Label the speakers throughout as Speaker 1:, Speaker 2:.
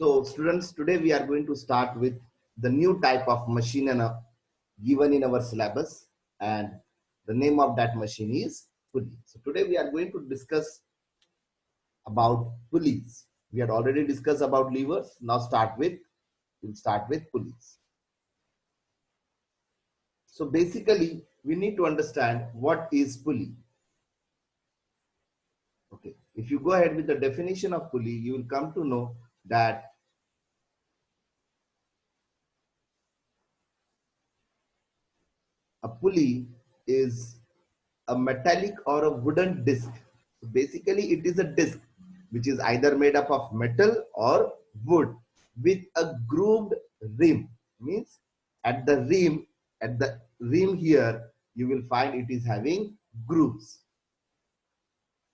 Speaker 1: So students, today we are going to start with the new type of machine given in our syllabus, and the name of that machine is pulley. So today we are going to discuss about pulleys. We had already discussed about levers. Now we'll start with pulleys. So basically we need to understand what is pulley. Okay, if you go ahead with the definition of pulley, you will come to know that a pulley is a metallic or a wooden disc. So basically, it is a disc which is either made up of metal or wood with a grooved rim. Means at the rim here, you will find it is having grooves.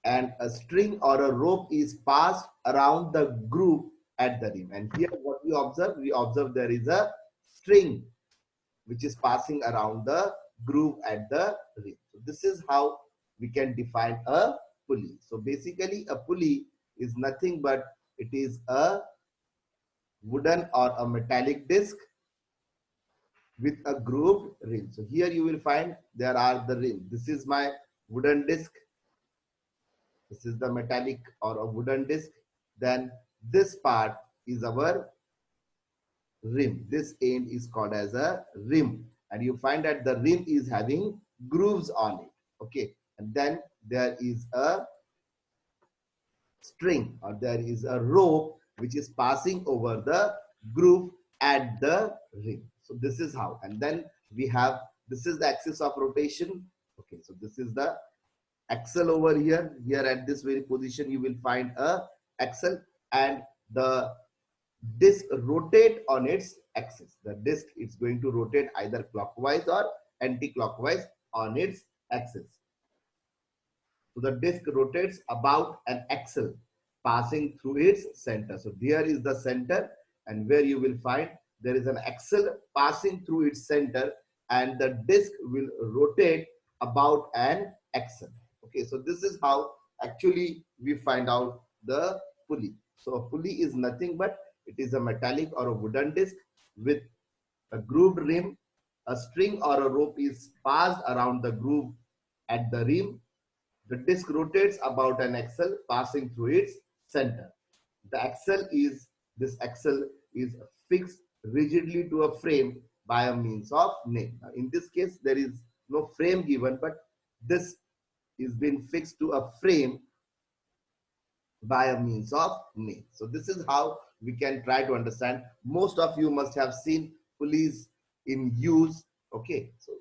Speaker 1: And a string or a rope is passed around the groove at the rim. And here what we observe there is a string which is passing around the groove at the rim. So this is how we can define a pulley. So basically a pulley is nothing but it is a wooden or a metallic disc with a grooved rim. So here you will find there are the rim. This is my wooden disc. This is the metallic or a wooden disc. Then this part is our rim. This end is called as a rim, and you find that the rim is having grooves on it. Okay, and then there is a string or there is a rope which is passing over the groove at the rim. So this is how. And then we have, this is the axis of rotation. Okay, so this is the axle over here. Here at this very position you will find a axle, and the disc rotate on its axis. The disc is going to rotate either clockwise or anti-clockwise on its axis. So the disc rotates about an axle passing through its center. So here is the center, and where you will find there is an axle passing through its center, and the disc will rotate about an axle. Okay, so this is how actually we find out the pulley. So a pulley is nothing but it is a metallic or a wooden disc with a grooved rim. A string or a rope is passed around the groove at the rim. The disc rotates about an axle passing through its center. This axle is fixed rigidly to a frame by a means of nail. Now, in this case, there is no frame given, but this is being fixed to a frame by a means of nail. So this is how we can try to understand. Most of you must have seen pulleys in use. Okay, so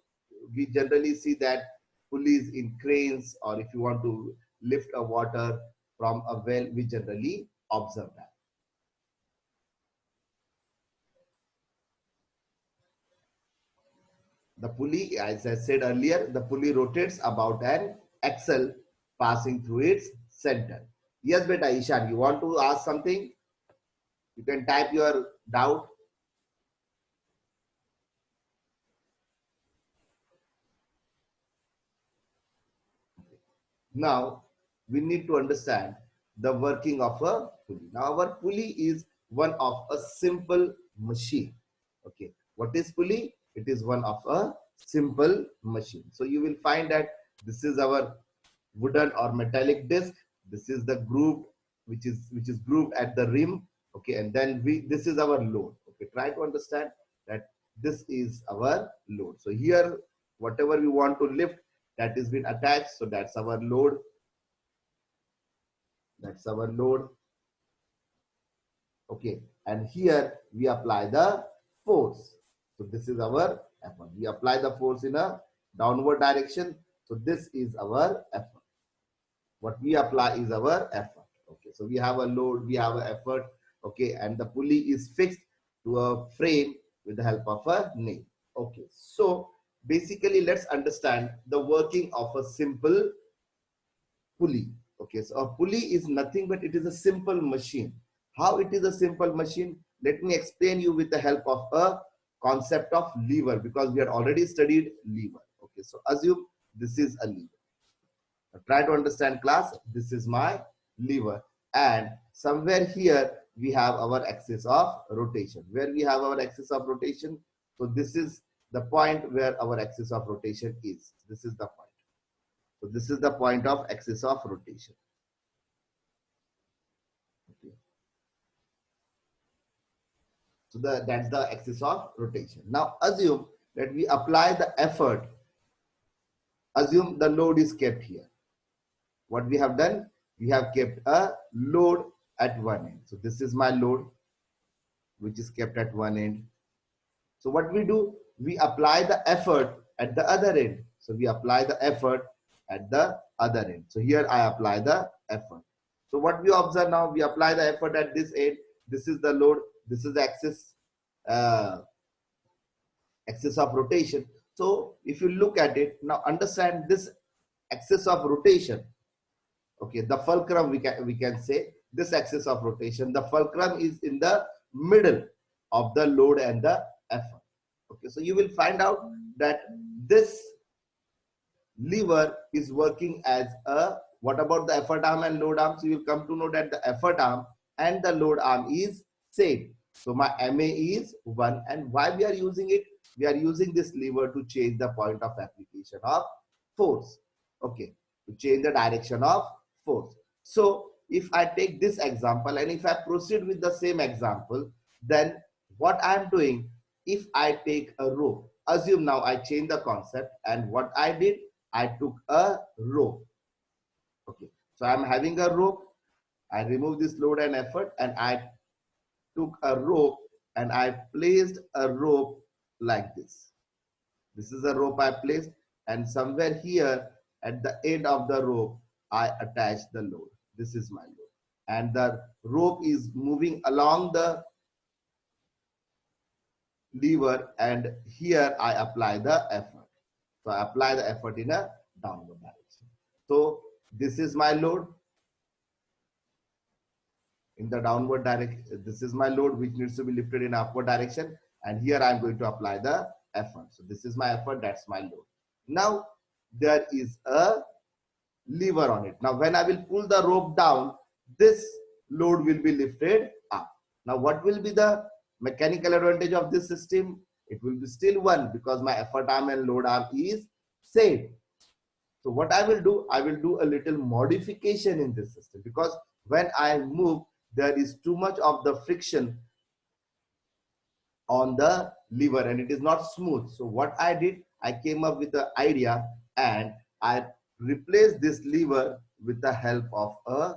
Speaker 1: we generally see that pulleys in cranes, or if you want to lift a water from a well, we generally observe that. The pulley, as I said earlier, the pulley rotates about an axle passing through its center. Yes, beta Ishan, you want to ask something? You can type your doubt. Now, we need to understand the working of a pulley. Now, our pulley is one of a simple machine. Okay, what is pulley? It is one of a simple machine. So you will find that this is our wooden or metallic disc. This is the groove which is grooved at the rim. Okay, and then this is our load. Okay, try to understand that this is our load. So here, whatever we want to lift, that is been attached. So that's our load. That's our load. Okay, and here we apply the force. So this is our effort. We apply the force in a downward direction. So this is our effort. What we apply is our effort. Okay, so we have a load, we have an effort. Okay, and the pulley is fixed to a frame with the help of a nail. Okay, so basically let's understand the working of a simple pulley. Okay, so a pulley is nothing but it is a simple machine. How it is a simple machine? Let me explain you with the help of a concept of lever, because we had already studied lever. Okay, so assume this is a lever. Now try to understand, class. This is my lever, and somewhere here we have our axis of rotation. Where we have our axis of rotation? So this is the point where our axis of rotation is. This is the point. So this is the point of axis of rotation. Okay. So that's the axis of rotation. Now assume that we apply the effort. Assume the load is kept here. What we have done? We have kept a load at one end. So this is my load, which is kept at one end. So what we do? We apply the effort at the other end. So we apply the effort at the other end. So here I apply the effort. So what we observe now? We apply the effort at this end. This is the load. This is the axis of rotation. So if you look at it now, understand this axis of rotation. Okay, the fulcrum we can say this axis of rotation. The fulcrum is in the middle of the load and the effort. Okay, so you will find out that this lever is working as a, what about the effort arm and load arm? So you will come to know that the effort arm and the load arm is same. So my MA is 1, and why we are using it? We are using this lever to change the point of application of force. Okay, to change the direction of force. So if I take this example and if I proceed with the same example, then what I am doing, if I take a rope, assume now I change the concept, and what I did, I took a rope. Okay, so I'm having a rope. I remove this load and effort, and I took a rope and I placed a rope like this. This is a rope I placed, and somewhere here at the end of the rope, I attached the load. This is my load. And the rope is moving along the lever, and here I apply the effort. So I apply the effort in a downward direction. So this is my load in the downward direction. This is my load which needs to be lifted in upward direction, and here I'm going to apply the effort. So this is my effort, that's my load. Now there is a lever on it. Now when I will pull the rope down, this load will be lifted up. Now what will be the mechanical advantage of this system? It will be still 1 because my effort arm and load arm is same. So what I will do a little modification in this system, because when I move, there is too much of the friction on the lever and it is not smooth. So what I did, I came up with the idea and I replaced this lever with the help of a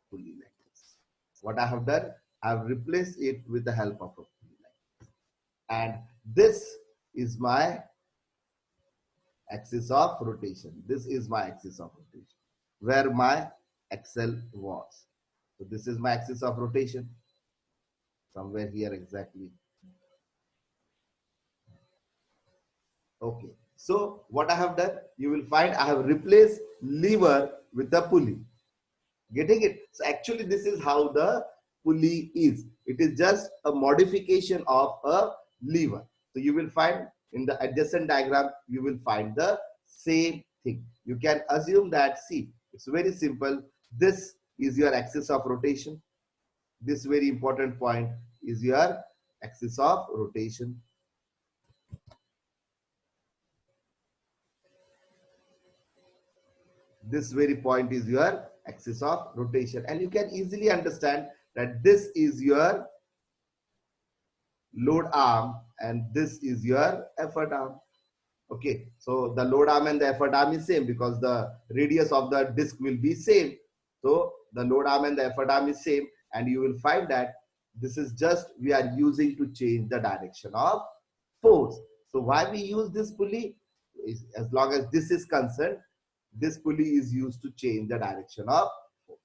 Speaker 1: pulley like this. What I have done, I have replaced it with the help of a pulley like this. And this is my axis of rotation. This is my axis of rotation, where my axle was. So this is my axis of rotation, somewhere here exactly. Okay, so what I have done, you will find I have replaced lever with the pulley. Getting it? So actually this is how the pulley is. It is just a modification of a lever. So you will find in the adjacent diagram, you will find the same thing. You can assume that, see, it's very simple. This is your axis of rotation. This very important point is your axis of rotation. This very point is your axis of rotation, and you can easily understand that this is your load arm and this is your effort arm. Okay, so the load arm and the effort arm is same because the radius of the disc will be same. So the load arm and the effort arm is same, and you will find that this is just we are using to change the direction of force. So why we use this pulley? As long as this is concerned, this pulley is used to change the direction of force.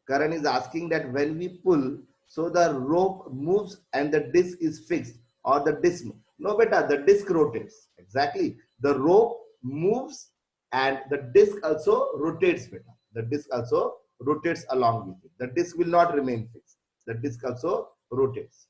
Speaker 1: Karan is asking that when we pull, so the rope moves and the disc is fixed, or the disc. No, beta, the disc rotates. Exactly. The rope moves and the disc also rotates, beta. The disc also rotates along with it. The disc will not remain fixed. The disc also rotates.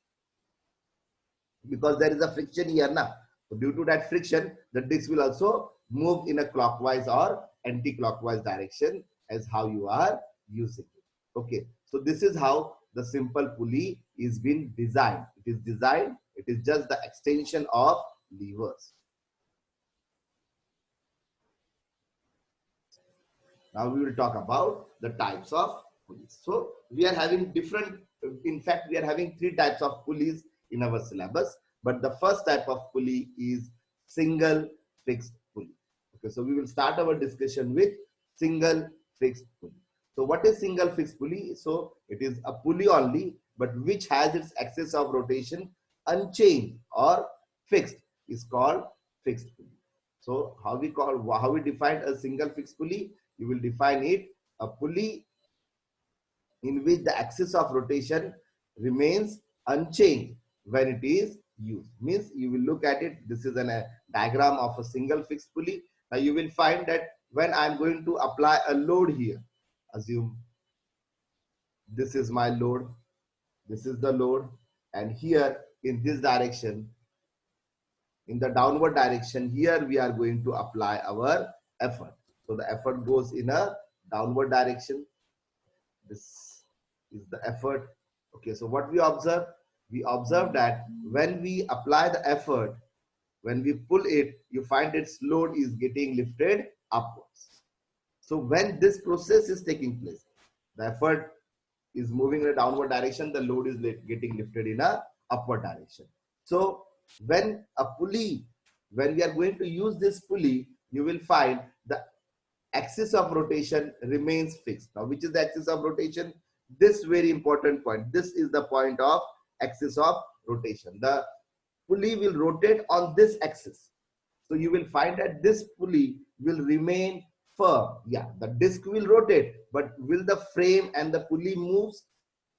Speaker 1: because there is a friction here now. So due to that friction, the disc will also move in a clockwise or anti-clockwise direction as how you are using it. Okay, so this is how the simple pulley is being designed. It is designed, it is just the extension of levers. Now we will talk about the types of pulleys. So we are having different, in fact, we are having three types of pulleys in our syllabus. But the first type of pulley is single fixed pulley. Okay, so we will start our discussion with single fixed pulley. So what is single fixed pulley? So it is a pulley only, but which has its axis of rotation unchanged or fixed is called fixed pulley. So how we define a single fixed pulley? You will define it a pulley in which the axis of rotation remains unchanged when it is used. Means you will look at it, this is a diagram of a single fixed pulley. Now you will find that when I am going to apply a load here, assume this is my load, this is the load, and here in this direction, in the downward direction, here we are going to apply our effort. So the effort goes in a downward direction. This is the effort. Okay, so what we observe? We observe that when we apply the effort, when we pull it, you find its load is getting lifted upwards. So when this process is taking place, the effort is moving in a downward direction, the load is getting lifted in a upward direction. So when a pulley, when we are going to use this pulley, you will find the axis of rotation remains fixed. Now, which is the axis of rotation? This very important point. This is the point of axis of rotation. The pulley will rotate on this axis. So you will find that this pulley will remain firm. Yeah, the disc will rotate, but will the frame and the pulley moves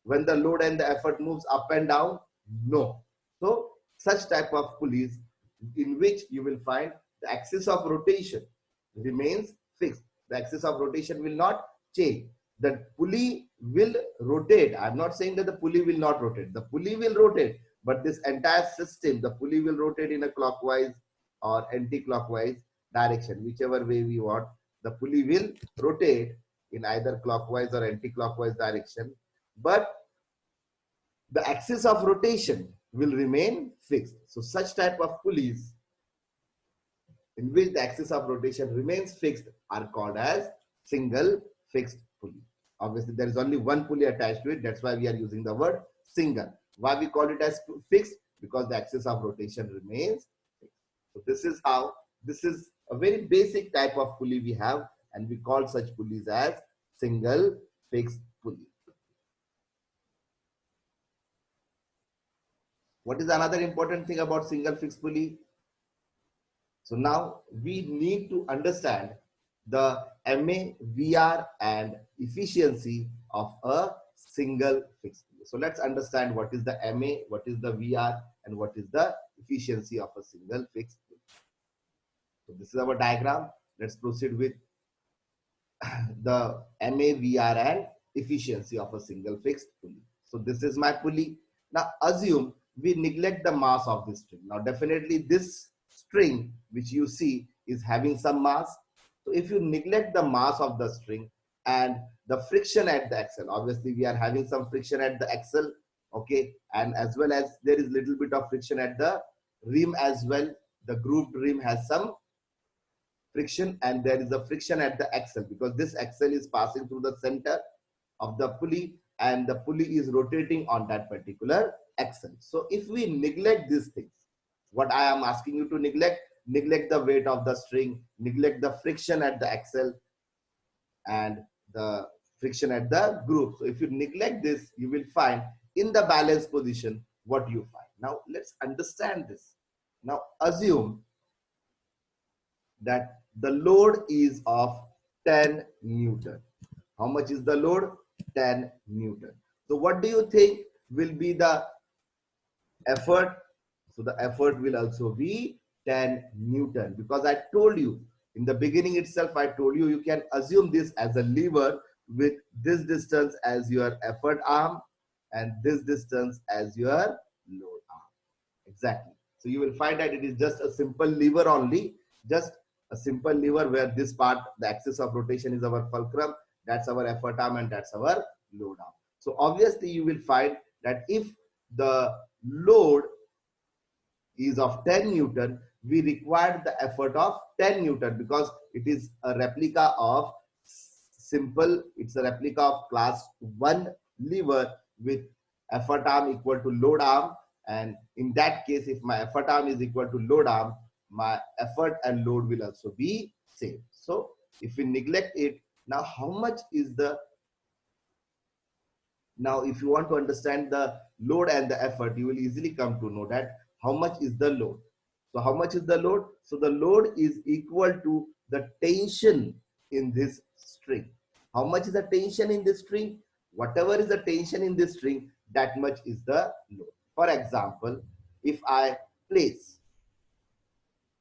Speaker 1: when the load and the effort moves up and down? No. So such type of pulleys in which you will find the axis of rotation remains fixed. The axis of rotation will not change. The pulley will rotate. I'm not saying that the pulley will not rotate. The pulley will rotate, but this entire system, the pulley will rotate in a clockwise or anti-clockwise direction, whichever way we want. The pulley will rotate in either clockwise or anti-clockwise direction, but the axis of rotation will remain fixed. So such type of pulleys in which the axis of rotation remains fixed are called as single fixed pulley. Obviously, there is only one pulley attached to it. That's why we are using the word single. Why we call it as fixed? Because the axis of rotation remains fixed. So this is a very basic type of pulley we have, and we call such pulleys as single fixed pulley. What is another important thing about single fixed pulley? So now we need to understand the MA, VR and efficiency of a single fixed pulley. So let's understand what is the MA, what is the VR and what is the efficiency of a single fixed pulley. So this is our diagram. Let's proceed with the MA, VR and efficiency of a single fixed pulley. So this is my pulley. Now assume we neglect the mass of this string. Now definitely this string which you see is having some mass. So if you neglect the mass of the string and the friction at the axle, obviously we are having some friction at the axle, okay, and as well as there is little bit of friction at the rim as well. The grooved rim has some friction and there is a friction at the axle because this axle is passing through the center of the pulley and the pulley is rotating on that particular axle. So if we neglect these things, what I am asking you to neglect the weight of the string, neglect the friction at the axle and the friction at the groove. So if you neglect this, you will find in the balance position what you find. Now let's understand this. Now assume that the load is of 10 Newton. How much is the load? 10 Newton. So what do you think will be the effort? So the effort will also be 10 Newton because I told you in the beginning itself, I told you, you can assume this as a lever with this distance as your effort arm and this distance as your load arm. Exactly. So you will find that it is just a simple lever only, just a simple lever where this part, the axis of rotation is our fulcrum, that's our effort arm and that's our load arm. So obviously you will find that if the load is of 10 Newton, we require the effort of 10 Newton because it is a replica of it's a replica of class 1 lever with effort arm equal to load arm. And in that case, if my effort arm is equal to load arm, my effort and load will also be same. So if we neglect it, now how much is the now, if you want to understand the load and the effort, you will easily come to know that how much is the load. So how much is the load? So the load is equal to the tension in this string. How much is the tension in this string? Whatever is the tension in this string, that much is the load. For example, if I place,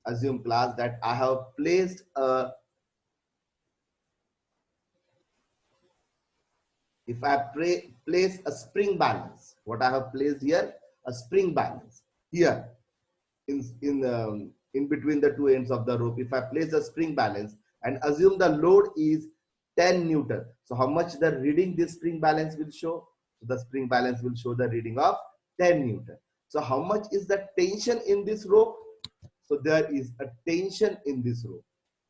Speaker 1: assume class that I have placed a if I place a spring balance, what I have placed here, a spring balance here in between the two ends of the rope. If I place a spring balance and assume the load is 10 Newton, so how much the reading this spring balance will show? So the spring balance will show the reading of 10 Newton. So how much is the tension in this rope? So there is a tension in this rope.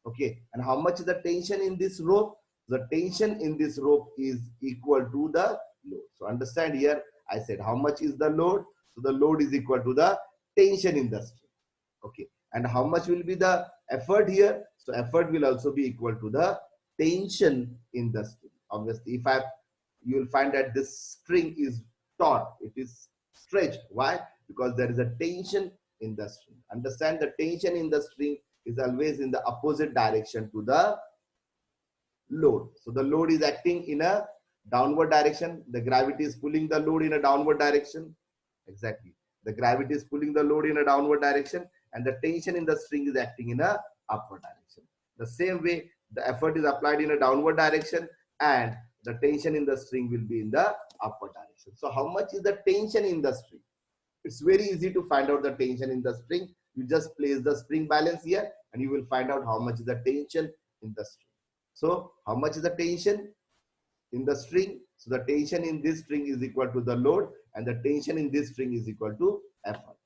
Speaker 1: Okay, and how much is the tension in this rope? The tension in this rope is equal to the load. So understand here, I said how much is the load? So the load is equal to the tension in the string. Okay, and how much will be the effort here? So effort will also be equal to the tension in the string. Obviously, you will find that this string is taut, it is stretched. Why? Because there is a tension in the string. Understand, the tension in the string is always in the opposite direction to the load. So the load is acting in a downward direction. The gravity is pulling the load in a downward direction. Exactly. The gravity is pulling the load in a downward direction and the tension in the string is acting in a upward direction. The same way, the effort is applied in a downward direction and the tension in the string will be in the upward direction. So how much is the tension in the string? It's very easy to find out the tension in the string. You just place the spring balance here and you will find out how much is the tension in the string. So how much is the tension in the string? So the tension in this string is equal to the load and the tension in this string is equal to effort.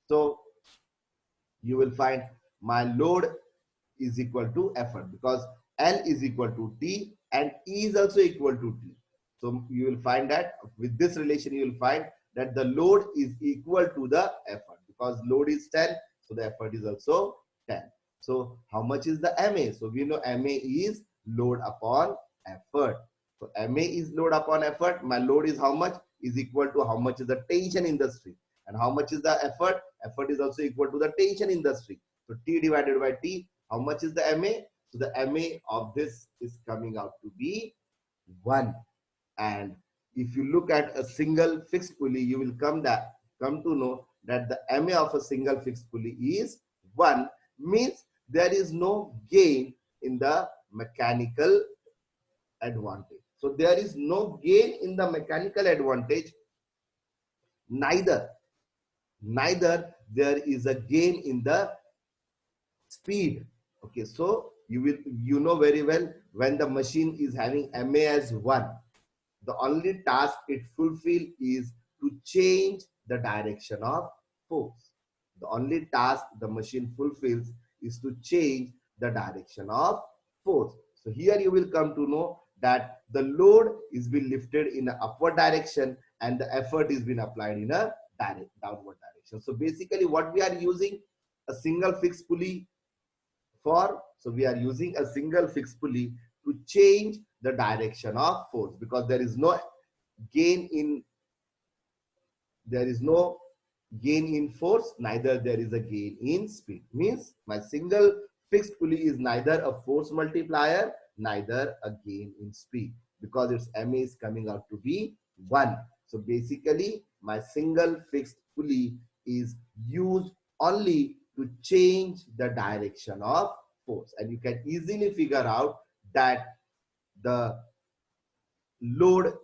Speaker 1: So you will find my load is equal to effort because L is equal to T and E is also equal to T. So you will find that with this relation, you will find that the load is equal to the effort because load is 10. So the effort is also 10. So how much is the MA? So we know MA is load upon effort. So MA is load upon effort. My load is how much? Is equal to how much is the tension in the string. And how much is the effort? Effort is also equal to the tension in the string. So T divided by T, how much is the MA? So the MA of this is coming out to be 1. And if you look at a single fixed pulley, you will come to know that the MA of a single fixed pulley is 1, means there is no gain in the mechanical advantage. So there is no gain in the mechanical advantage, neither there is a gain in the speed. Okay, so you know very well when the machine is having MA as 1, the only task it fulfills is to change the direction of force. The only task the machine fulfills is to change the direction of force. So here you will come to know that the load is being lifted in an upward direction and the effort is being applied in a downward direction. So basically what we are using a single fixed pulley for, so we are using a single fixed pulley to change the direction of force because there is no gain in force, neither there is a gain in speed. Means my single fixed pulley is neither a force multiplier, neither a gain in speed because its MA is coming out to be 1. So basically my single fixed pulley is used only to change the direction of force, and you can easily figure out that the load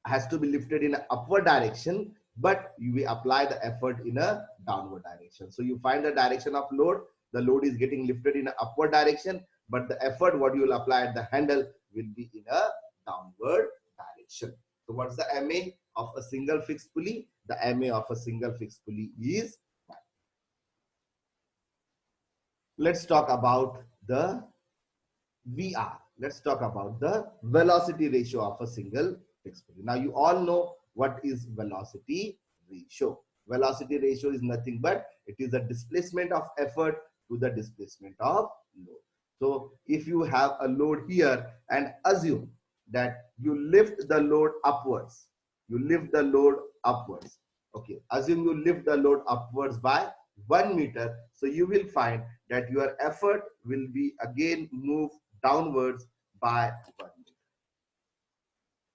Speaker 1: has to be lifted in an upward direction but you will apply the effort in a downward direction. So you find the direction of load, the load is getting lifted in an upward direction, but the effort what you will apply at the handle will be in a downward direction. So what's the MA of a single fixed pulley? The MA of a single fixed pulley is, let's talk about the VR. Let's talk about the velocity ratio of a single fixed pulley. Now you all know what is velocity ratio. Velocity ratio is nothing but it is a displacement of effort to the displacement of load. So if you have a load here and assume that you lift the load upwards, you lift the load upwards. Okay, assume you lift the load upwards by 1 meter. So you will find that your effort will be again moved downwards by 1 meter.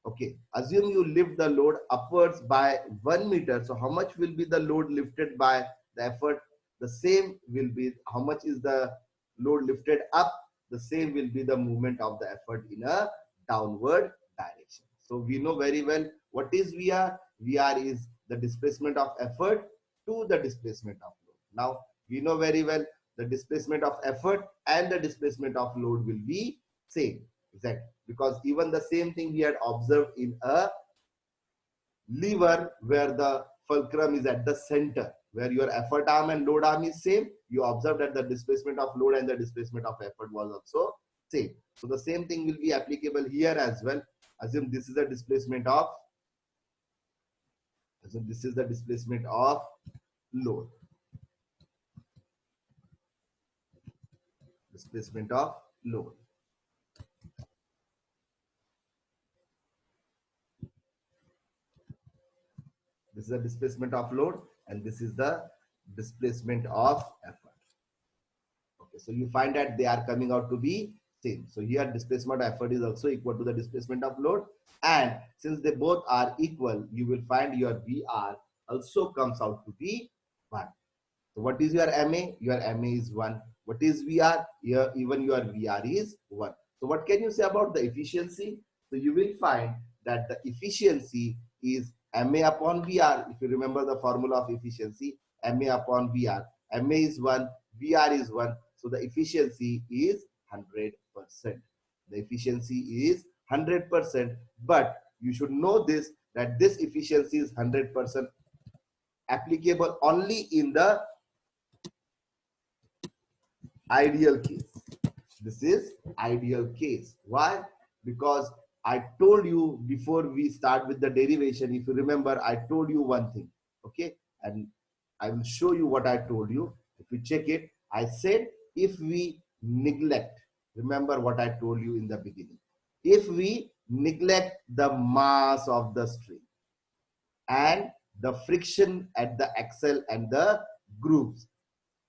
Speaker 1: Okay, assume you lift the load upwards by 1 meter. So how much will be the load lifted by the effort? The same will be, how much is the load lifted up? The same will be the movement of the effort in a downward direction. So we know very well what is VR. VR is the displacement of effort to the displacement of load. Now we know very well the displacement of effort and the displacement of load will be same. Exactly, because even the same thing we had observed in a lever where the fulcrum is at the center, where your effort arm and load arm is same. You observed that the displacement of load and the displacement of effort was also same. So the same thing will be applicable here as well. Assume this is the displacement of, load. Displacement of load. This is the displacement of load and this is the displacement of effort. Okay, so you find that they are coming out to be same. So here displacement of effort is also equal to the displacement of load, and since they both are equal, you will find your VR also comes out to be 1. So what is your MA? Your MA is 1. What is VR? Here even your VR is 1. So what can you say about the efficiency? So you will find that the efficiency is MA upon VR. If you remember the formula of efficiency, MA upon VR. MA is 1, VR is 1. So the efficiency is 100%. The efficiency is 100%. But you should know this, that this efficiency is 100% applicable only in the ideal case. This is ideal case. Why? Because I told you before we start with the derivation, if you remember, I told you one thing. Okay, and I will show you what I told you. If you check it, I said if we neglect, remember what I told you in the beginning, if we neglect the mass of the string and the friction at the axle and the grooves.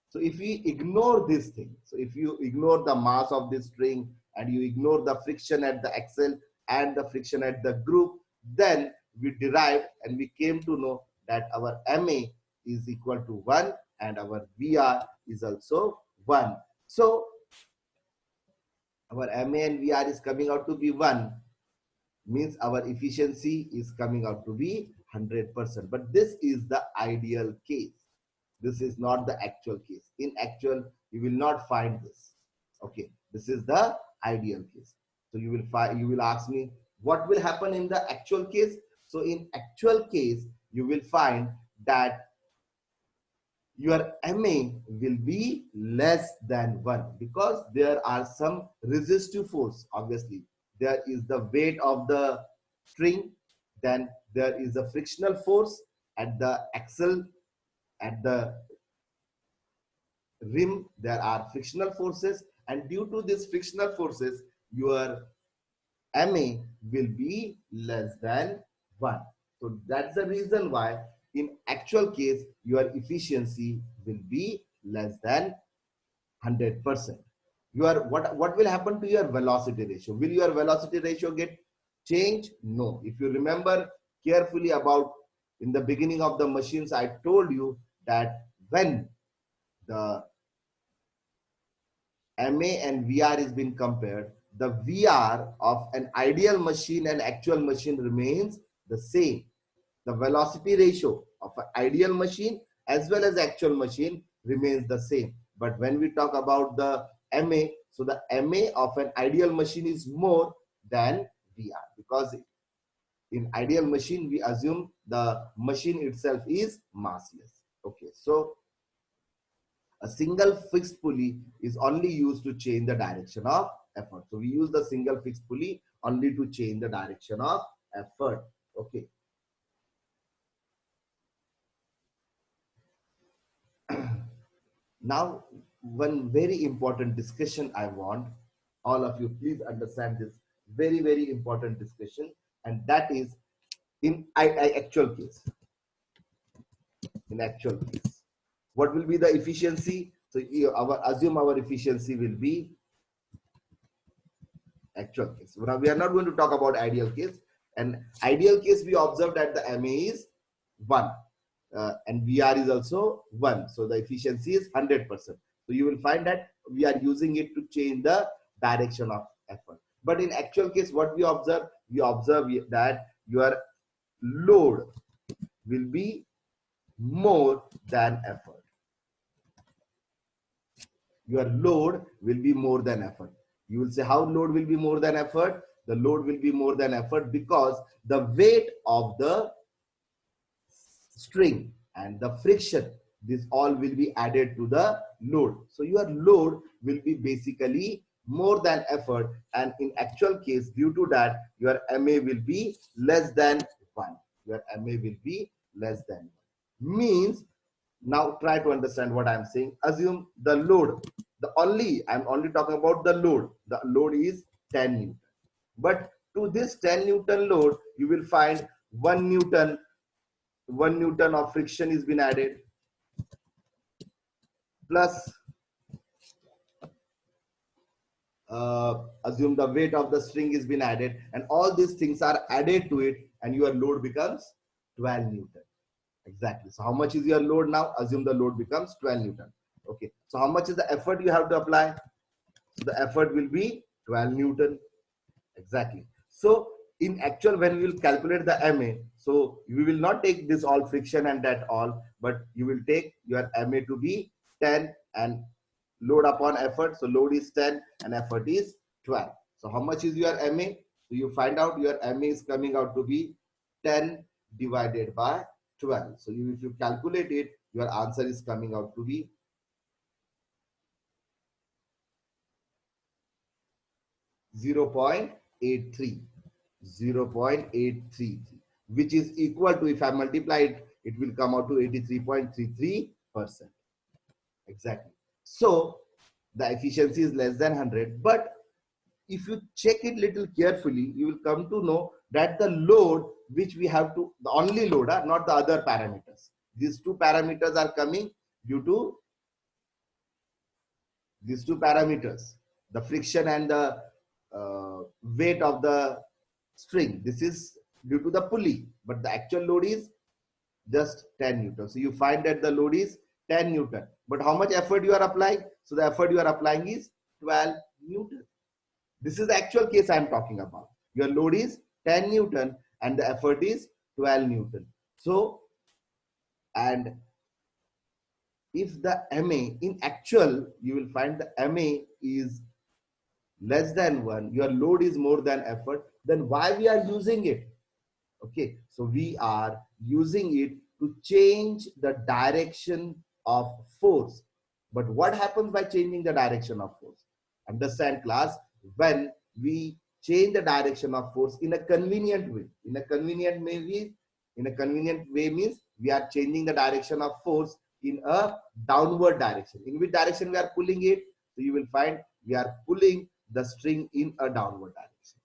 Speaker 1: So if we ignore this thing, so if you ignore the mass of this string and you ignore the friction at the axle and the friction at the groove, then we derived and we came to know that our MA is equal to 1 and our VR is also 1. So our MA and VR is coming out to be 1, means our efficiency is coming out to be 100%. But this is the ideal case. This is not the actual case. In actual, you will not find this. Okay, this is the ideal case. So you will find, you will ask me what will happen in the actual case. So in actual case, you will find that your MA will be less than 1 because there are some resistive force. Obviously, there is the weight of the string, then there is a frictional force at the axle, at the rim, there are frictional forces, and due to these frictional forces, your MA will be less than 1. So that's the reason why in actual case, your efficiency will be less than 100%. What will happen to your velocity ratio? Will your velocity ratio get changed? No. If you remember carefully about in the beginning of the machines, I told you that when the MA and VR is being compared, the VR of an ideal machine and actual machine remains the same. the velocity ratio of an ideal machine as well as actual machine remains the same. But when we talk about the MA, so the MA of an ideal machine is more than VR, because in ideal machine we assume the machine itself is massless. Okay, so a single fixed pulley is only used to change the direction of effort. So we use the single fixed pulley only to change the direction of effort. Okay. Now, one very important discussion I want all of you please understand this very, very important discussion, and that is in actual case. In actual case, what will be the efficiency? So assume our efficiency will be actual case. Now we are not going to talk about ideal case. And ideal case we observed that the MA is 1 and VR is also 1. So the efficiency is 100%. So you will find that we are using it to change the direction of effort. But in actual case, what we observe? We observe that your load will be more than effort. Your load will be more than effort. You will say, how load will be more than effort? The load will be more than effort because the weight of the string and the friction, this all will be added to the load. So your load will be basically more than effort, and in actual case, due to that, your MA will be less than 1. Your MA will be less than 1. Means, now try to understand what I'm saying. Assume the load, I'm only talking about the load. The load is 10 Newton. But to this 10 Newton load, you will find 1 Newton of friction is been added, plus assume the weight of the string is been added, and all these things are added to it, and your load becomes 12 Newton. Exactly. So how much is your load now? Assume the load becomes 12 Newton. Okay. So how much is the effort you have to apply? So the effort will be 12 Newton. Exactly. So in actual, when we will calculate the MA, so we will not take this all friction and that all, but you will take your MA to be 10 and load upon effort. So load is 10 and effort is 12. So how much is your MA? So you find out your MA is coming out to be 10 divided by 12. So if you calculate it, your answer is coming out to be 0.833, which is equal to, if I multiply it, it will come out to 83.33%. Exactly. So the efficiency is less than 100, but if you check it little carefully, you will come to know that the load which we have to, the only load, not the other parameters. These two parameters are coming due to these two parameters, the friction and the weight of the string. This is due to the pulley, but the actual load is just 10 Newton. So you find that the load is 10 Newton. But how much effort you are applying? So the effort you are applying is 12 Newton. This is the actual case I am talking about. Your load is 10 Newton and the effort is 12 Newton. So, and if the MA in actual, you will find the MA is less than 1, your load is more than effort, then why we are using it? Okay, so we are using it to change the direction of force. But what happens by changing the direction of force? Understand, class, when we change the direction of force in a convenient way. In a convenient way means we are changing the direction of force in a downward direction. In which direction we are pulling it? So you will find we are pulling the string in a downward direction.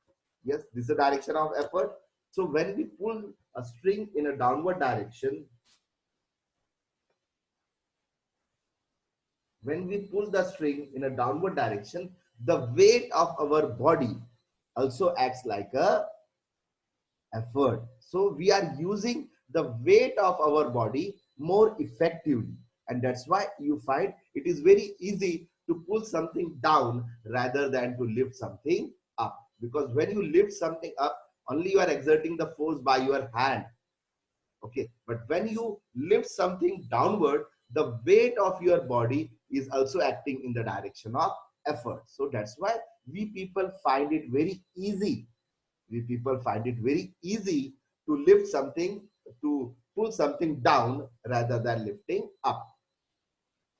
Speaker 1: Yes, this is the direction of effort. So when we pull a string in a downward direction, the weight of our body also acts like a effort. So we are using the weight of our body more effectively. And that's why you find it is very easy to pull something down rather than to lift something up. Because when you lift something up, only you are exerting the force by your hand. Okay, but when you lift something downward, the weight of your body is also acting in the direction of effort. So that's why we people find it very easy. We people find it very easy to lift something, to pull something down rather than lifting up.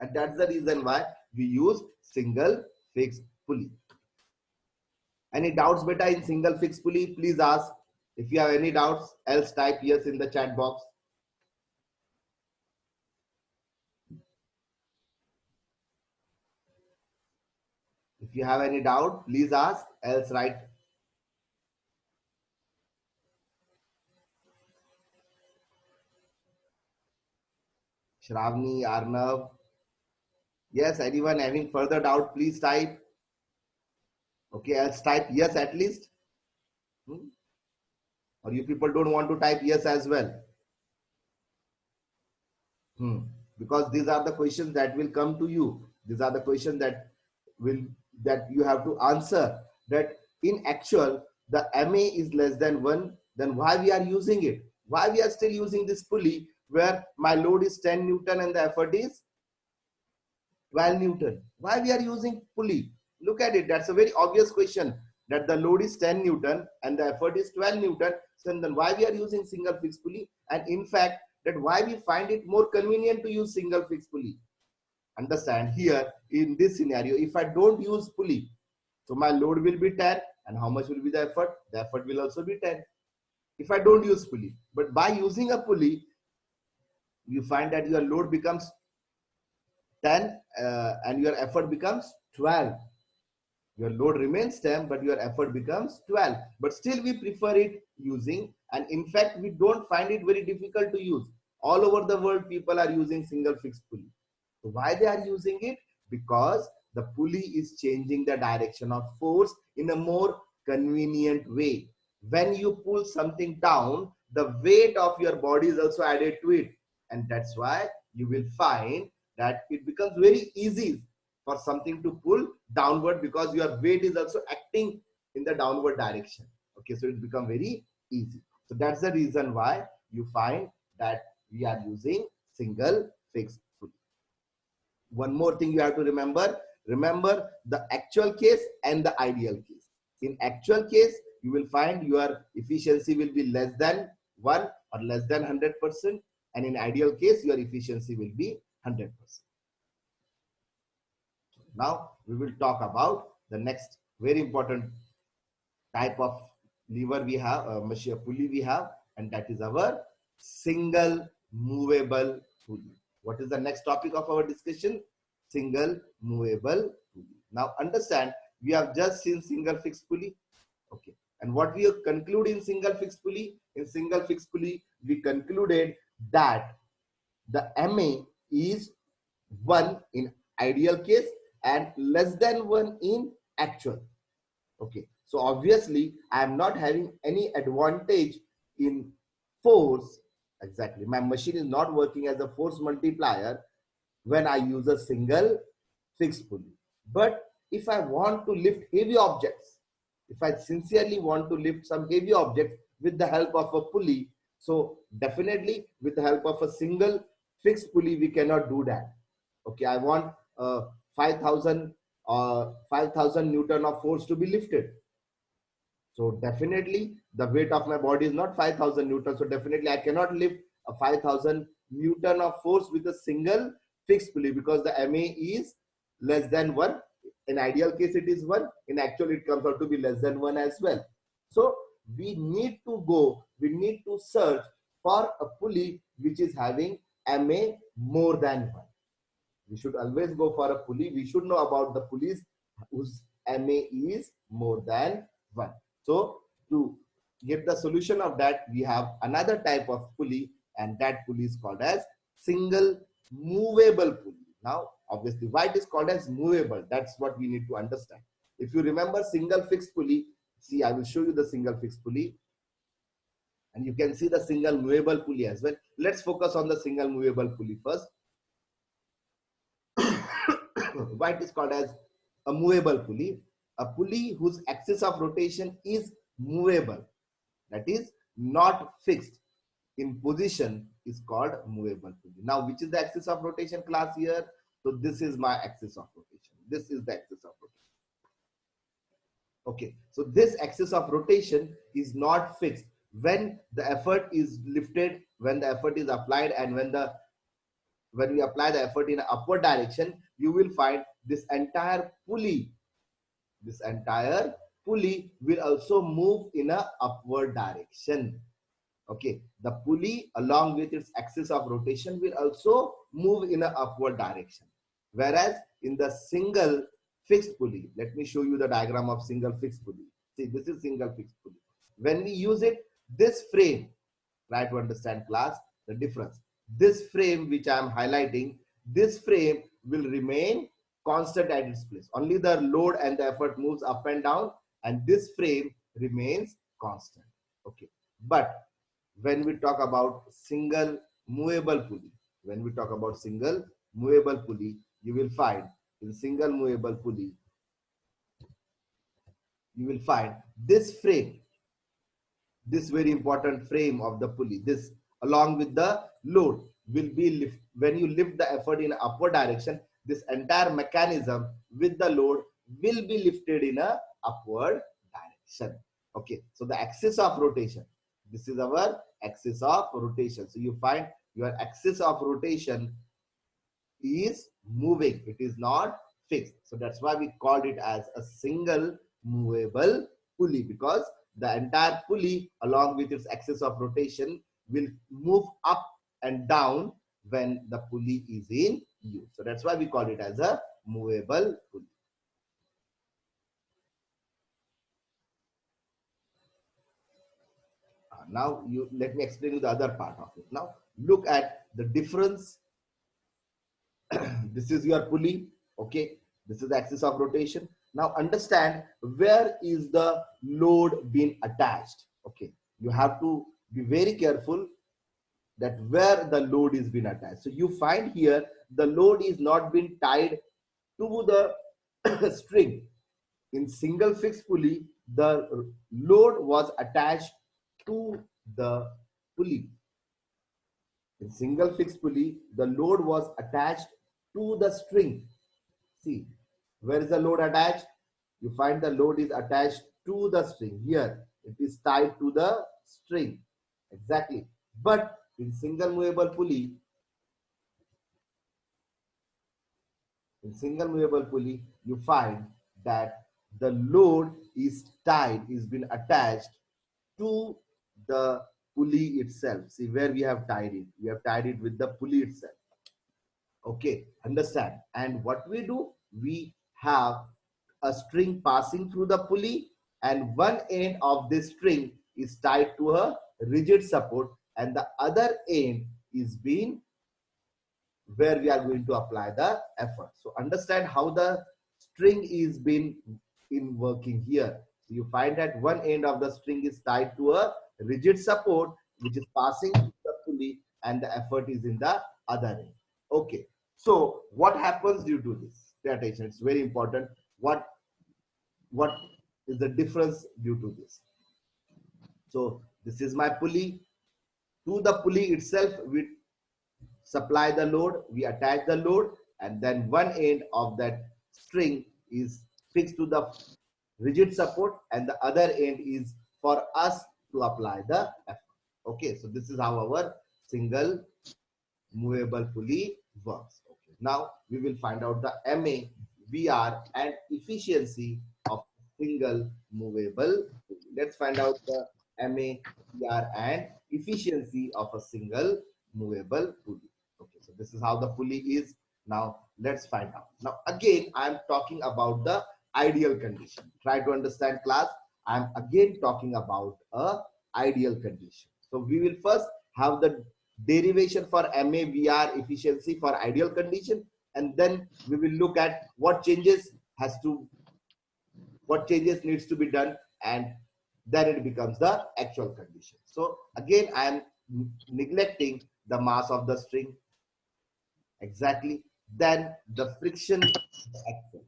Speaker 1: And that's the reason why we use single fixed pulley. Any doubts, beta, in single fixed pulley? Please ask. If you have any doubts, else type yes in the chat box. If you have any doubt, please ask, else write. Shravani, Arnav. Yes, anyone having further doubt, please type. Okay, else type yes at least. Or you people don't want to type yes as well. Because these are the questions that will come to you. These are the questions that will that you have to answer. That in actual, the MA is less than 1, then why we are using it? Why we are still using this pulley where my load is 10 Newton and the effort is 12 Newton? Why we are using pulley? Look at it. That's a very obvious question, that the load is 10 Newton and the effort is 12 Newton. So then why we are using single fixed pulley? And in fact, that why we find it more convenient to use single fixed pulley. Understand, here in this scenario, if I don't use pulley, so my load will be 10, and how much will be the effort? The effort will also be 10 if I don't use pulley. But by using a pulley, you find that your load becomes 10 and your effort becomes 12. Your load remains 10, but your effort becomes 12. But still we prefer it using, and in fact, we don't find it very difficult to use. All over the world, people are using single fixed pulley. So why they are using it? Because the pulley is changing the direction of force in a more convenient way. When you pull something down, the weight of your body is also added to it. And that's why you will find that it becomes very easy for something to pull downward, because your weight is also acting in the downward direction. Okay, so it becomes very easy. So that's the reason why you find that we are using single fixed pulley. One more thing you have to remember the actual case and the ideal case. In actual case, you will find your efficiency will be less than 1 or less than 100%, and in ideal case, your efficiency will be 100%. Now we will talk about the next very important type of lever we have, pulley we have, and that is our single movable pulley. What is the next topic of our discussion? Single movable pulley. Now understand, we have just seen single fixed pulley. Okay, and what we conclude in single fixed pulley? In single fixed pulley, we concluded that the MA is 1 in ideal case and less than 1 in actual. Okay, so obviously I am not having any advantage in force. Exactly, my machine is not working as a force multiplier when I use a single fixed pulley. But if I want to lift heavy objects, if I sincerely want to lift some heavy objects with the help of a pulley, so definitely with the help of a single fixed pulley, we cannot do that. Okay, I want 5,000 Newton of force to be lifted. So definitely the weight of my body is not 5,000 Newton. So definitely I cannot lift a 5,000 Newton of force with a single fixed pulley, because the MA is less than 1. In ideal case, it is 1. In actual, it comes out to be less than 1 as well. So we need to search for a pulley which is having MA more than 1. We should always go for a pulley. We should know about the pulleys whose MA is more than 1. So to get the solution of that, we have another type of pulley, and that pulley is called as single movable pulley. Now, obviously, why it is called as movable? That's what we need to understand. If you remember single fixed pulley, see, I will show you the single fixed pulley, and you can see the single movable pulley as well. Let's focus on the single movable pulley first. Why it is called as a movable pulley? A pulley whose axis of rotation is movable, that is not fixed. in position is called movable pulley. Now, which is the axis of rotation class here? So this is my axis of rotation. This is the axis of rotation. Okay, so this axis of rotation is not fixed. When the effort is lifted, when the effort is applied, and when we apply the effort in an upward direction, you will find this entire pulley will also move in a upward direction. Okay, the pulley along with its axis of rotation will also move in an upward direction. Whereas in the single fixed pulley, let me show you the diagram of single fixed pulley. See, this is single fixed pulley. When we use it, this frame, try to understand class, the difference. This frame which I am highlighting, this frame will remain constant at its place. Only the load and the effort moves up and down, and this frame remains constant. Okay, but when we talk about single movable pulley, you will find in single movable pulley, you will find this frame, this very important frame of the pulley, this along with the load will be lift. When you lift the effort in upward direction, this entire mechanism with the load will be lifted in a upward direction. Okay, so the axis of rotation, this is our axis of rotation. So you find your axis of rotation is moving, it is not fixed. So that's why we called it as a single movable pulley, because the entire pulley along with its axis of rotation will move up and down when the pulley is in use. So that's why we call it as a movable pulley. Now let me explain you the other part of it. Now look at the difference. This is your pulley. Okay, this is the axis of rotation. Now understand where is the load being attached. Okay, you have to be very careful that where the load is being attached. So you find here the load is not being tied to the string. In single fixed pulley, the load was attached to the pulley. In single fixed pulley, the load was attached to the string. See, where is the load attached? You find the load is attached to the string. Here, it is tied to the string. Exactly. But in single movable pulley, you find that the load is been attached to the pulley itself. See where we have tied it. We have tied it with the pulley itself. Okay, understand. And what we do, we have a string passing through the pulley, and one end of this string is tied to a rigid support, and the other end is being where we are going to apply the effort. So understand how the string is being in working here. So you find that one end of the string is tied to a rigid support which is passing through the pulley, and the effort is in the other end. Okay, so what happens due to this? Pay attention, it's very important. What is the difference due to this? So this is my pulley. To the pulley itself, we supply the load, we attach the load, and then one end of that string is fixed to the rigid support, and the other end is for us to apply the effort. Okay, so this is how our single movable pulley works. Okay, now we will find out the MA, VR, and efficiency of single movable pulley. Let's find out the MA, VR, and efficiency of a single movable pulley. Okay, so this is how the pulley is. Now let's find out. Now again, I'm talking about the ideal condition. Try to understand, class. I'm again talking about a ideal condition. So we will first have the derivation for MAVR efficiency for ideal condition, and then we will look at what changes needs to be done, and then it becomes the actual condition. So again, I am neglecting the mass of the string. Exactly. Then the friction axle.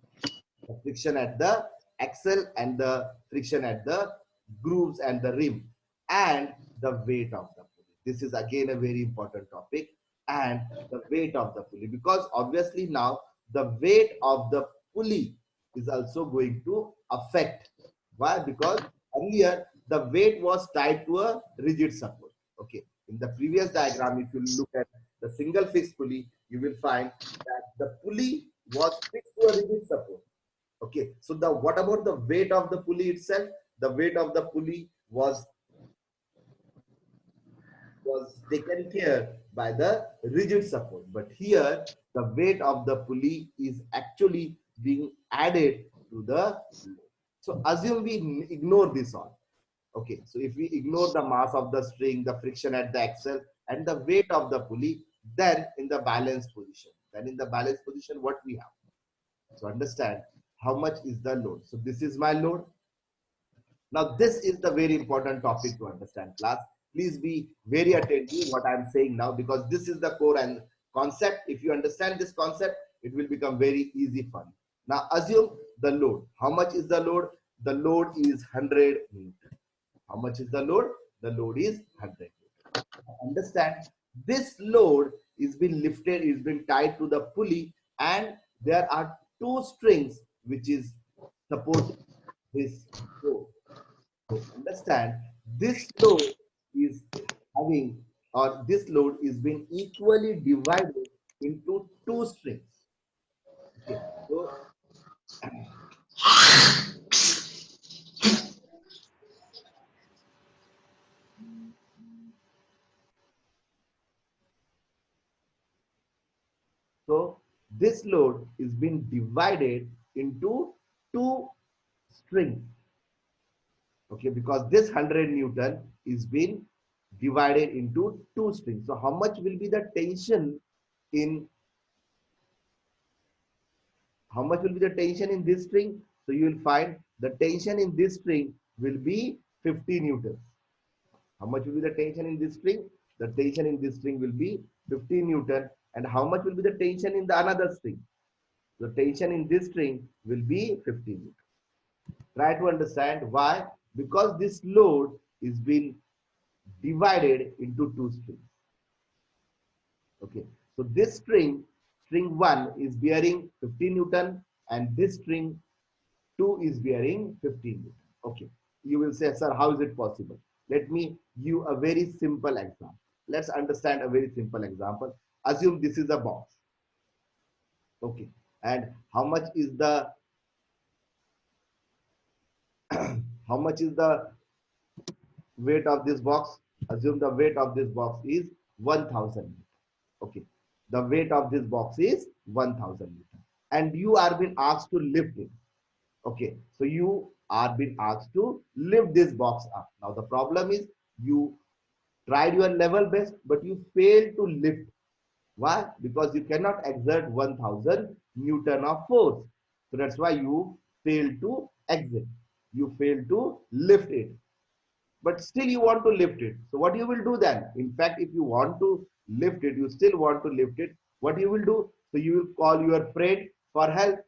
Speaker 1: The friction at the axle and the friction at the grooves and the rim, and the weight of the pulley. This is again a very important topic. And the weight of the pulley, because obviously now the weight of the pulley is also going to affect. Why? Because earlier the weight was tied to a rigid support. Okay. In the previous diagram, if you look at the single fixed pulley, you will find that the pulley was fixed to a rigid support. Okay. So the what about the weight of the pulley itself? The weight of the pulley was taken care by the rigid support. But here, the weight of the pulley is actually being added to the load. So assume we ignore this all. Okay, so if we ignore the mass of the string, the friction at the axle, and the weight of the pulley, then in the balanced position, what we have. So understand how much is the load. So this is my load. Now, this is the very important topic to understand, class. Please be very attentive what I'm saying now, because this is the core and concept. If you understand this concept, it will become very easy fun. Now, assume the load. How much is the load? The load is 100 Newton. How much is the load? The load is 100 Newton. Understand, this load is being lifted, is being tied to the pulley, and there are two strings which is supporting this load. So understand, this load is having, or this load is being equally divided into two strings. Okay, so this load is being divided into two strings. Okay, because this 100 Newton is being divided into two strings. So how much will be the tension in this string? So you will find the tension in this string will be 50 newtons. How much will be the tension in this string? The tension in this string will be 50 Newton. And how much will be the tension in the another string? The tension in this string will be 50 Newton. Try to understand why. Because this load is being divided into two strings. Okay. So this string 1 is bearing 50 Newton, and this string 2 is bearing 15 Newton. Okay. You will say, sir, how is it possible? Let me give you a very simple example. Let's understand a very simple example. Assume this is a box. Okay. And how much is the how much is the weight of this box? Assume the weight of this box is 1000. Okay. The weight of this box is 1000 Newton. And you are being asked to lift it. Okay. So you are being asked to lift this box up. Now the problem is you tried your level best, but you failed to lift. Why? Because you cannot exert 1000 Newton of force. So that's why you failed to exert. You failed to lift it. But still you want to lift it. So what you will do then? In fact, if you want to lift it, you still want to lift it. What you will do? So you will call your friend for help.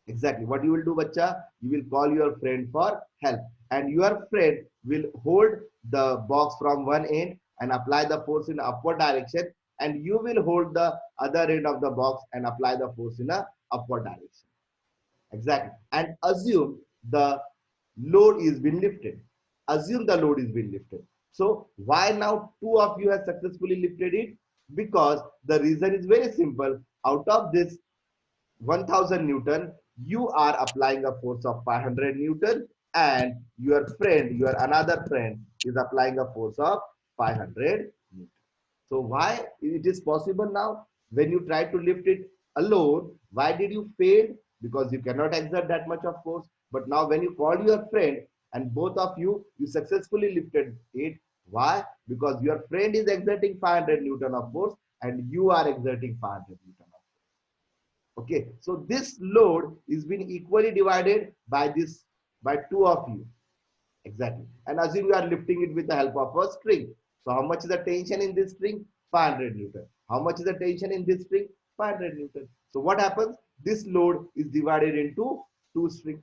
Speaker 1: Exactly. What you will do, bacha? You will call your friend for help. And your friend will hold the box from one end and apply the force in upward direction. And you will hold the other end of the box and apply the force in a upward direction. Exactly. And assume the load is being lifted. Assume the load is being lifted. So why now two of you have successfully lifted it? Because the reason is very simple. Out of this 1000 Newton, you are applying a force of 500 Newton, and your another friend is applying a force of 500 Newton. So why it is possible now? When you try to lift it alone, why did you fail? Because you cannot exert that much of force. But now when you call your friend and both of you successfully lifted it. Why? Because your friend is exerting 500 Newton of force and you are exerting 500 Newton of force. Okay, so this load is being equally divided by two of you. Exactly. And assume you are lifting it with the help of a string. So how much is the tension in this string? 500 Newton. How much is the tension in this string? 500 Newton. So what happens? This load is divided into two strings.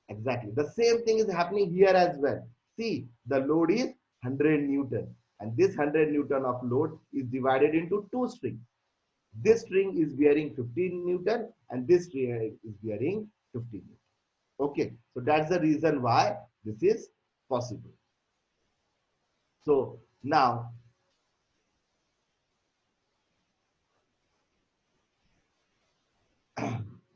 Speaker 1: Exactly. The same thing is happening here as well. See, the load is 100 Newton. And this 100 Newton of load is divided into two strings. This string is bearing 15 Newton and this string is bearing 15 Newton. Okay, so that's the reason why this is possible. So now,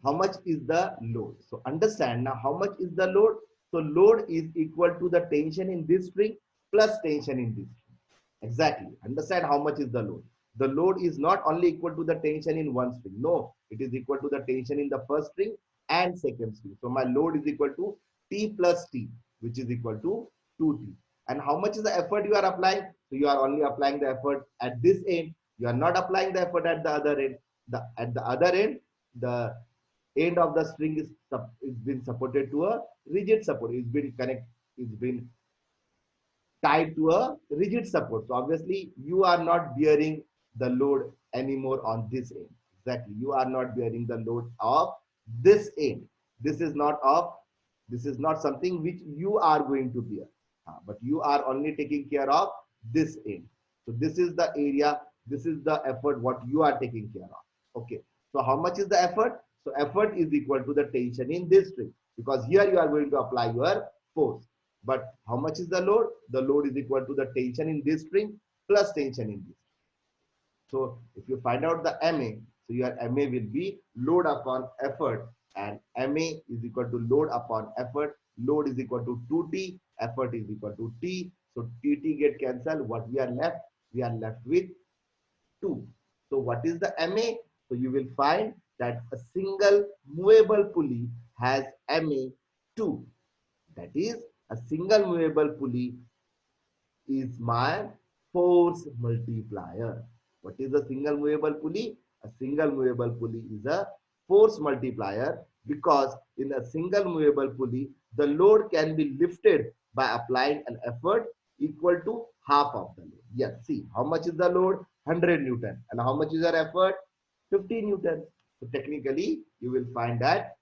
Speaker 1: how much is the load? So understand now how much is the load? So load is equal to the tension in this string plus tension in this string. Exactly. Understand how much is the load. The load is not only equal to the tension in one string. No, it is equal to the tension in the first string and second string. So my load is equal to T plus T, which is equal to 2T. And how much is the effort you are applying? So you are only applying the effort at this end. You are not applying the effort at the other end. At the other end, the end of the string is been supported to a rigid support. It's been tied to a rigid support. So obviously you are not bearing the load anymore on this end. Exactly. You are not bearing the load of this end. This is not of, this is not something which you are going to bear. But you are only taking care of this end. So this is the area, this is the effort what you are taking care of. Okay. So how much is the effort? So effort is equal to the tension in this string, because here you are going to apply your force. But how much is the load? The load is equal to the tension in this string plus tension in this. So if you find out the MA, so your MA will be load upon effort, and MA is equal to load upon effort. Load is equal to 2T, effort is equal to T. So TT get cancelled. What we are left? We are left with 2. So what is the MA? So you will find that a single movable pulley has MA 2. That is, a single movable pulley is my force multiplier. What is a single movable pulley? A single movable pulley is a force multiplier, because in a single movable pulley, the load can be lifted by applying an effort equal to half of the load. Yes, see, how much is the load? 100 Newton. And how much is your effort? 50 Newton. So technically, you will find that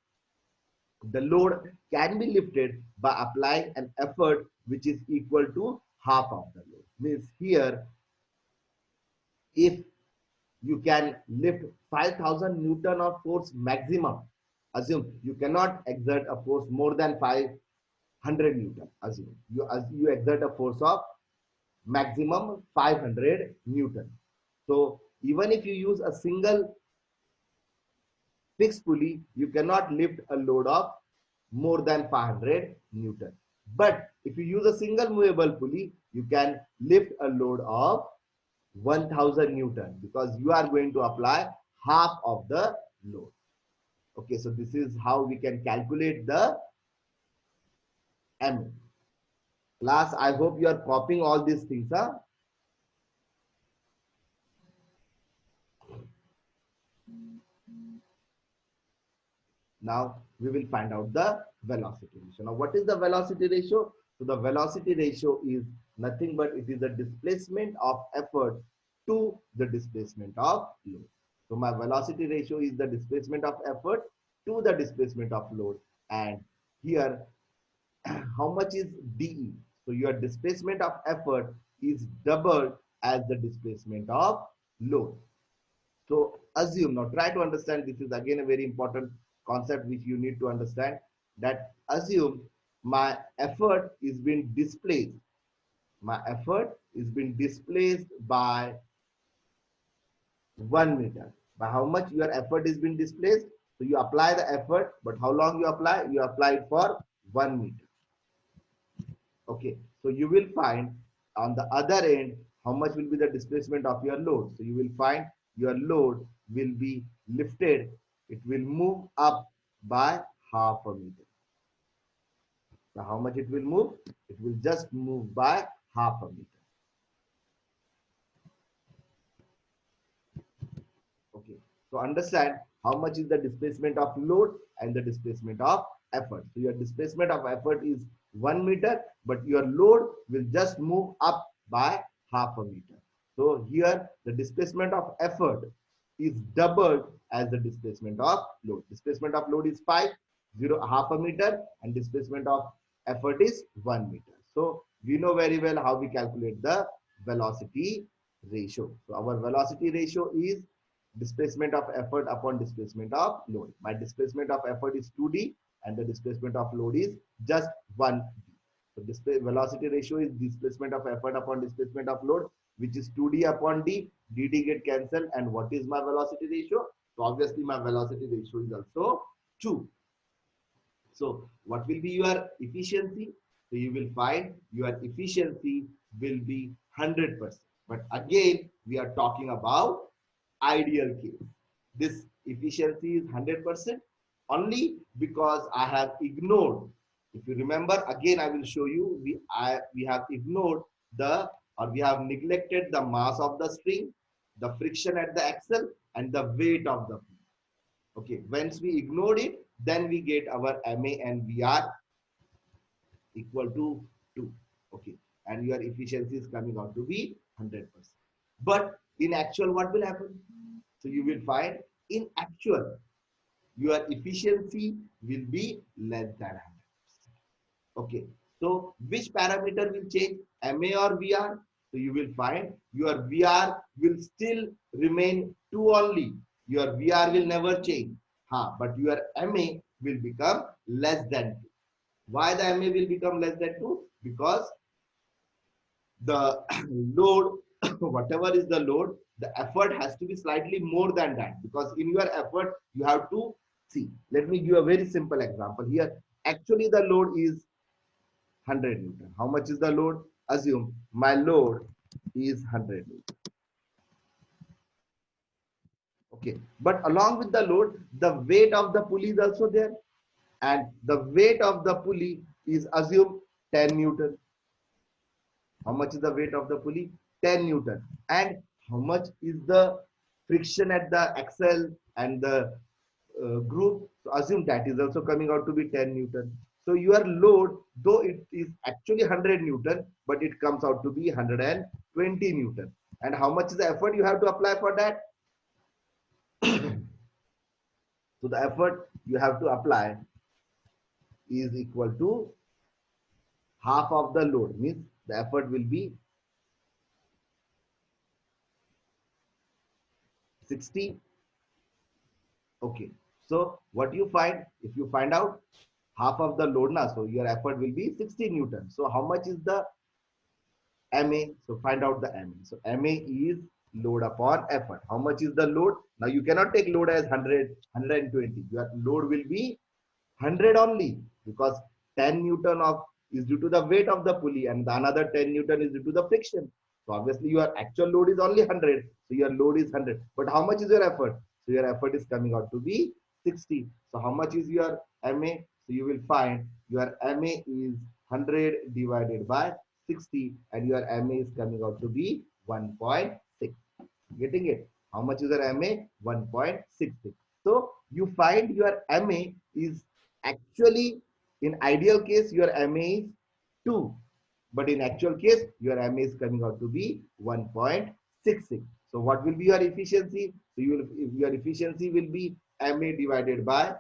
Speaker 1: the load can be lifted by applying an effort which is equal to half of the load. Means here, if you can lift 5,000 Newton of force maximum, assume you cannot exert a force more than 500 Newton. Assume you exert a force of maximum 500 Newton. So even if you use a single fixed pulley, you cannot lift a load of more than 500 Newton. But if you use a single movable pulley, you can lift a load of 1000 Newton, because you are going to apply half of the load. Okay, so this is how we can calculate the M. Class, I hope you are copying all these things. Huh? Now we will find out the velocity ratio. Now what is the velocity ratio? So the velocity ratio is nothing but it is the displacement of effort to the displacement of load. So my velocity ratio is the displacement of effort to the displacement of load. And here, how much is dE? So your displacement of effort is doubled as the displacement of load. So assume, now try to understand, this is again a very important concept which you need to understand, that assume my effort is being displaced. My effort is being displaced by 1 meter. By how much your effort is being displaced? So you apply the effort, but how long you apply? You apply it for 1 meter. Okay, so you will find on the other end how much will be the displacement of your load. So you will find your load will be lifted, it will move up by half a meter. Now how much it will move? It will just move by half a meter. Okay, so understand how much is the displacement of load and the displacement of effort. So your displacement of effort is 1 meter, but your load will just move up by half a meter. So here the displacement of effort is doubled as the displacement of load. Displacement of load is half a meter, and displacement of effort is 1 meter. So We know very well how we calculate the velocity ratio. So our velocity ratio is displacement of effort upon displacement of load. My displacement of effort is 2d and the displacement of load is just 1d. So velocity ratio is displacement of effort upon displacement of load, which is 2d upon d. dt get cancelled, and what is my velocity ratio? So obviously my velocity ratio is also 2. So what will be your efficiency? So you will find your efficiency will be 100%. But again, we are talking about ideal case. This efficiency is 100% only because I have ignored. If you remember, again, I will show you, we have ignored we have neglected the mass of the string, the friction at the axle, and the weight of the pulley. Okay, once we ignored it, then we get our MA and VR equal to 2. Okay, and your efficiency is coming out to be 100%. But in actual, what will happen? So you will find in actual, your efficiency will be less than 100%. Okay, so which parameter will change, MA or VR? So you will find your VR will still remain 2 only. Your VR will never change. But your MA will become less than 2. Why the MA will become less than 2? Because the load, whatever is the load, the effort has to be slightly more than that. Because in your effort, you have to see. Let me give a very simple example here. Actually, the load is 100 Newton. How much is the load? Assume my load is 100 Newton. Okay. But along with the load, the weight of the pulley is also there. And the weight of the pulley is assume 10 Newton. How much is the weight of the pulley? 10 Newton. And how much is the friction at the axle and the groove? So assume that is also coming out to be 10 Newton. So your load, though it is actually 100 Newton, but it comes out to be 120 Newton. And how much is the effort you have to apply for that? So the effort you have to apply is equal to half of the load. Means the effort will be 60. Okay. So what you find, if you find out half of the load now, so your effort will be 60 Newton. So how much is the MA? So find out the MA. So MA is load upon effort. How much is the load? Now you cannot take load as 100, 120. Your load will be 100 only because 10 Newton of is due to the weight of the pulley and the another 10 Newton is due to the friction. So obviously your actual load is only 100. So your load is 100. But how much is your effort? So your effort is coming out to be 60. So how much is your MA? So you will find your MA is 100 divided by 60 and your MA is coming out to be 1.6. Getting it? How much is your MA? 1.66. So you find your MA is actually, in ideal case, your MA is 2. But in actual case, your MA is coming out to be 1.66. So what will be your efficiency? So your efficiency will be MA divided by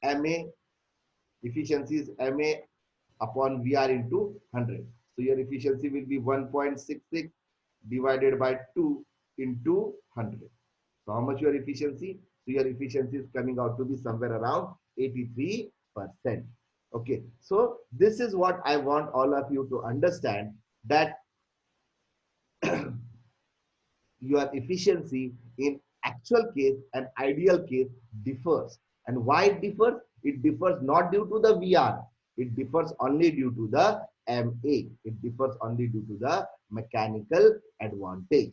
Speaker 1: MA. Efficiency is MA upon VR into 100. So your efficiency will be 1.66 divided by 2 into 100. So how much your efficiency? So your efficiency is coming out to be somewhere around 83%. Okay. So this is what I want all of you to understand, that your efficiency in actual case and ideal case differs. And why it differs? It differs not due to the VR. It differs only due to the MA. It differs only due to the mechanical advantage.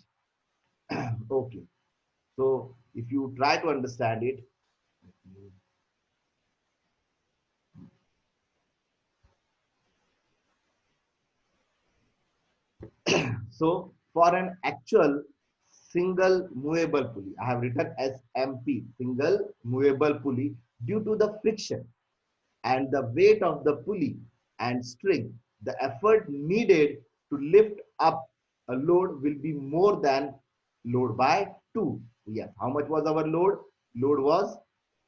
Speaker 1: Okay. So if you try to understand it, so for an actual single movable pulley, I have written as MP, single movable pulley, due to the friction and the weight of the pulley and string, the effort needed to lift up a load will be more than load by 2. Yes, how much was our load? Load was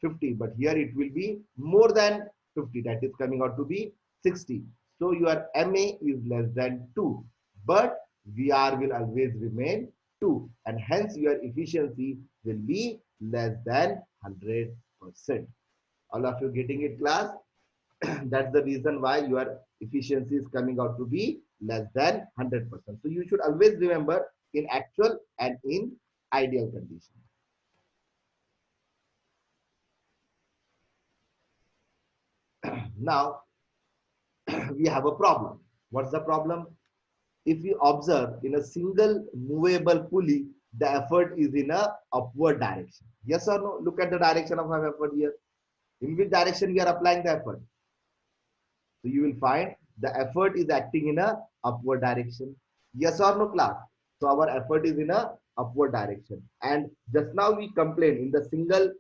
Speaker 1: 50, but here it will be more than 50. That is coming out to be 60. So your MA is less than 2, but VR will always remain 2, and hence your efficiency will be less than 100%. All of you getting it, class? That's the reason why your efficiency is coming out to be less than 100%. So you should always remember in actual and in ideal condition. Now we have a problem. What's the problem? If you observe in a single movable pulley, the effort is in a upward direction. Yes or no? Look at the direction of our effort here. In which direction we are applying the effort? So you will find the effort is acting in a upward direction. Yes or no, class? So our effort is in a upward direction. And just now we complained in the single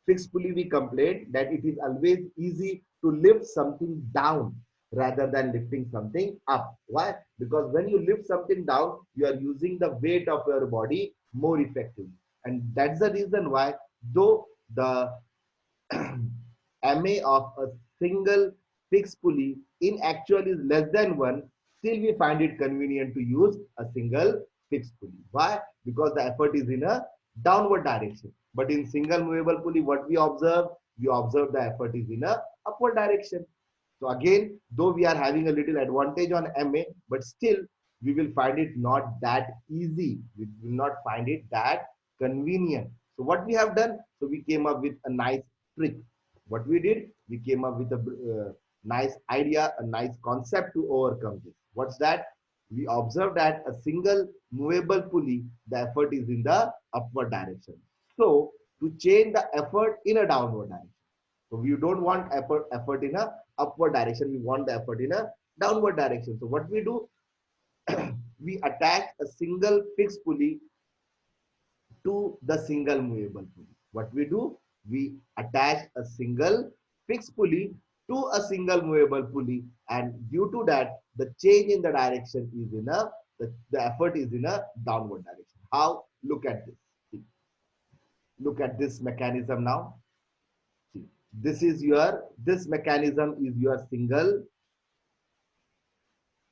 Speaker 1: fixed pulley, we complained that it is always easy to lift something down rather than lifting something up. Why? Because when you lift something down, you are using the weight of your body more effectively. And that's the reason why, though the MA of a single fixed pulley in actual is less than 1, still we find it convenient to use a single fixed pulley. Why? Because the effort is in a downward direction. But in single movable pulley, what we observe? We observe the effort is in a upward direction. So again, though we are having a little advantage on MA, but still we will find it not that easy. We will not find it that convenient. So what we have done? So we came up with a nice trick. What we did? We came up with a nice idea, a nice concept to overcome this. What's that? We observed that a single movable pulley, the effort is in the upward direction. So to change the effort in a downward direction. So we don't want effort in a upward direction. We want the effort in a downward direction. So what we do? We attach a single fixed pulley to the single movable pulley. What we do? We attach a single fixed pulley to a single movable pulley, and due to that, the change in the direction is in a the effort is in a downward direction. How? Look at this. See. Look at this mechanism now. See, this mechanism is your single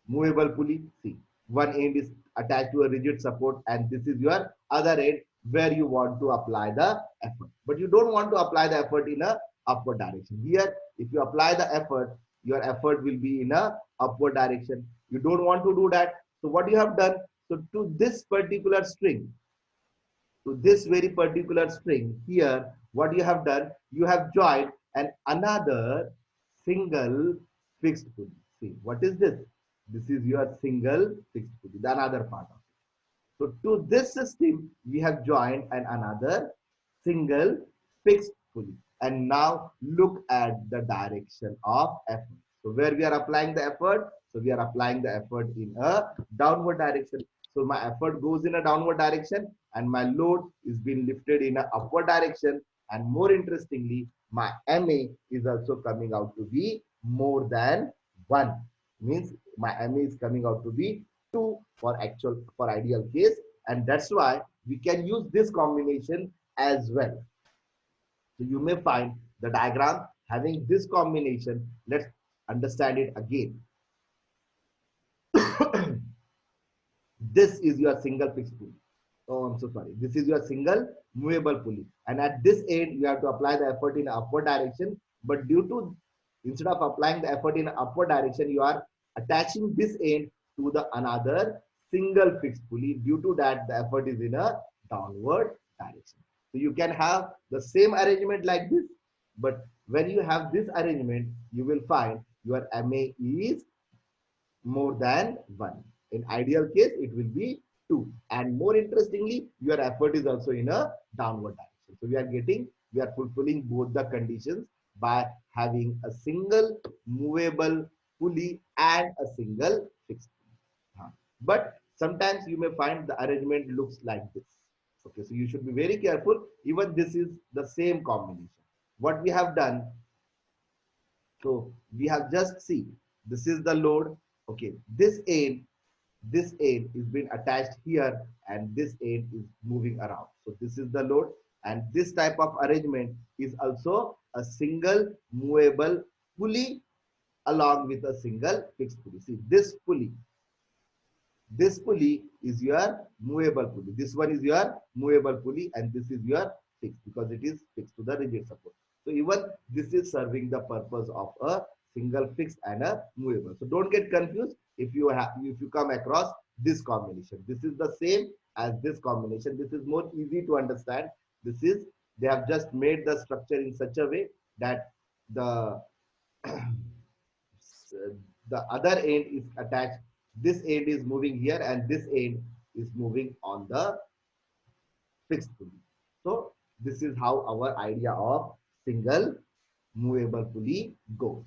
Speaker 1: movable pulley. See, one end is attached to a rigid support, and this is your other end where you want to apply the effort. But you don't want to apply the effort in a upward direction. Here, if you apply the effort, your effort will be in a upward direction. You don't want to do that. So what you have done? So to this particular string, to this very particular string here, what you have done? You have joined another single fixed pulley. See, what is this? This is your single fixed pulley, the another part of it. So to this system, we have joined another single fixed pulley. And now look at the direction of effort. So where we are applying the effort? So we are applying the effort in a downward direction. So my effort goes in a downward direction and my load is being lifted in an upward direction. And more interestingly, my MA is also coming out to be more than 1. Means my MA is coming out to be 2 for ideal case, and that's why we can use this combination as well. So you may find the diagram having this combination. Let's understand it again. This is your single fixed pulley. Oh, I'm so sorry. This is your single movable pulley. And at this end, you have to apply the effort in upward direction. But due to, instead of applying the effort in upward direction, you are attaching this end to the another single fixed pulley. Due to that, the effort is in a downward direction. So you can have the same arrangement like this. But when you have this arrangement, you will find your MA is more than 1. In ideal case, it will be 2. And more interestingly, your effort is also in a downward direction. So we are fulfilling both the conditions by having a single movable pulley and a single fixed pulley. But sometimes you may find the arrangement looks like this. Okay, so you should be very careful. Even this is the same combination. What we have done, so we have just see, this is the load. Okay, this end is being attached here and this end is moving around. So this is the load, and this type of arrangement is also a single movable pulley along with a single fixed pulley. See, this pulley is your movable pulley. This one is your movable pulley, and this is your fixed because it is fixed to the rigid support. So even this is serving the purpose of a single fixed and a movable. So don't get confused if you come across this combination. This is the same as this combination. This is more easy to understand. This is they have just made the structure in such a way that the the other end is attached. This end is moving here and this end is moving on the fixed pulley. So this is how our idea of single movable pulley goes.